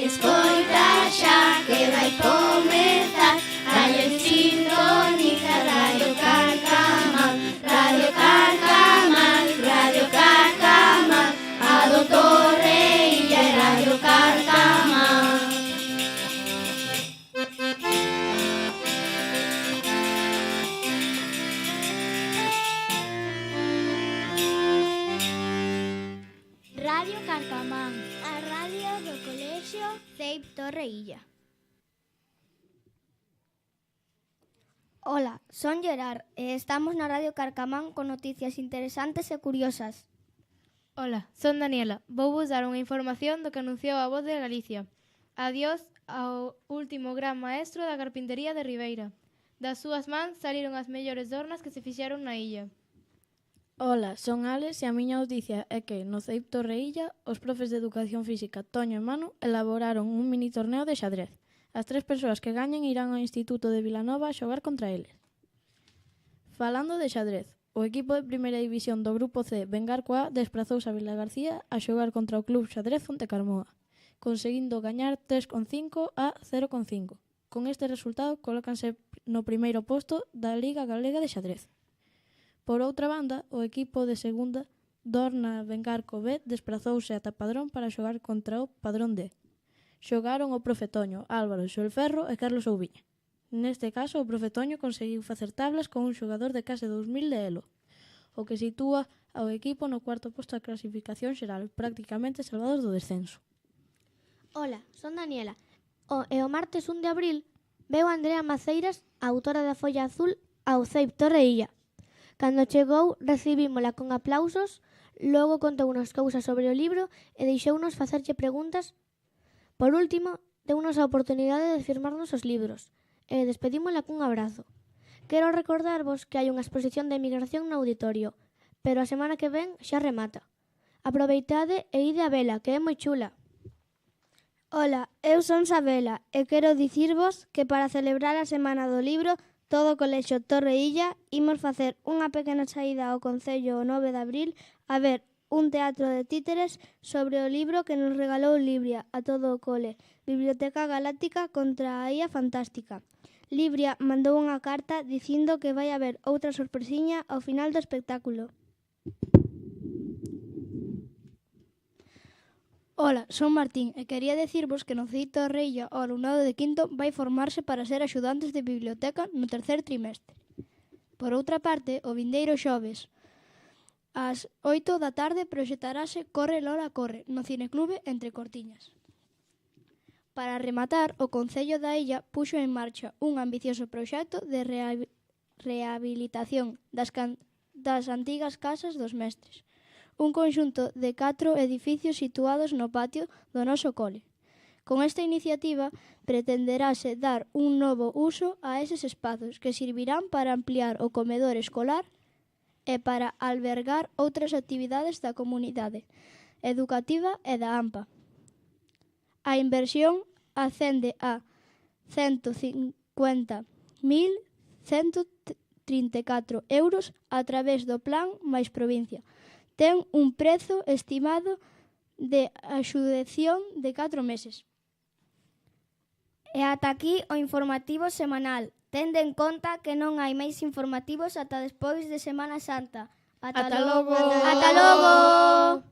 Escoita xa que vai comezar Radio Sintónica, Radio Carcamal, Radio Carcamal, Radio Carcamal, a do Torreilla e Radio Carcamal. Radio Carcamán, a radio do Colexio CEIP Torreilla. Ola, son Gerard e estamos na Radio Carcamán con noticias interesantes e curiosas. Ola, son Daniela. Vou vos dar unha información do que anunciou a Voz de Galicia. Adiós ao último gran maestro da carpintería de Ribeira. Das súas mans saliron as mellores dornas que se fixeron na illa. Ola, son Alex e a miña noticia é que no CEIP Torreilla os profes de Educación Física Toño e Manu elaboraron un mini torneo de xadrez. As 3 persoas que gañen irán ao Instituto de Vilanova a xogar contra eles. Falando de xadrez, o equipo de primeira división do Grupo C Bengarco A desprazouse a Vilagarcía a xogar contra o Club Xadrez Fontecarmoa, conseguindo gañar 3,5 a 0,5. Con este resultado colócanse no primeiro posto da Liga Galega de Xadrez. Por outra banda, o equipo de segunda Dorna Bengarco B desprazouse ata Padrón para xogar contra o Padrón D. Xogaron o profe Toño, Álvaro, Xoel Ferro e Carlos Oubiña. Neste caso, o profe Toño conseguiu facer tablas con un xogador de case 2000 de elo, o que sitúa ao equipo no cuarto posto da clasificación xeral, prácticamente salvados do descenso. Ola, son Daniela. O martes 1 de abril veu Andrea Maceiras, a autora da Folla Azul, ao CEIP Torreilla. Cando chegou, recibímola con aplausos, logo contou unas cousas sobre o libro e deixounos facerlle preguntas. Por último, deunos a oportunidade de firmarnos os libros e despedímola cun abrazo. Quero recordarvos que hai unha exposición de emigración no auditorio, pero a semana que ven xa remata. Aproveitade e ide a vela, que é moi chula. Ola, eu son Sabela e quero dicirvos que para celebrar a Semana do Libro, todo o Colexio Torreilla imos facer unha pequena saída ao Concello o 9 de abril a ver un teatro de títeres sobre o libro que nos regalou Libria a todo o cole, Biblioteca Galáctica contra a Ía Fantástica. Libria mandou unha carta dicindo que vai haber outra sorpresiña ao final do espectáculo. Ola, son Martín e quería decirvos que no CEIP Torreilla o alumnado de quinto vai formarse para ser axudantes de biblioteca no terceiro trimestre. Por outra parte, o vindeiro xoves, ás 8 da tarde proxectarase Corre Lola Corre no Cineclube Entre Cortiñas. Para rematar, o Concello da Illa puxo en marcha un ambicioso proxecto de rehabilitación das antigas casas dos mestres, un conxunto de 4 edificios situados no patio do noso cole. Con esta iniciativa pretenderase dar un novo uso a eses espazos que servirán para ampliar o comedor escolar e para albergar outras actividades da comunidade educativa e da AMPA. A inversión ascende a 150.134 euros a través do Plan máis Provincia. Ten un prezo estimado de axudación de 4 meses. E ata aquí o informativo semanal. Tende en conta que non hai máis informativos ata despois de Semana Santa. Ata logo! Ata logo!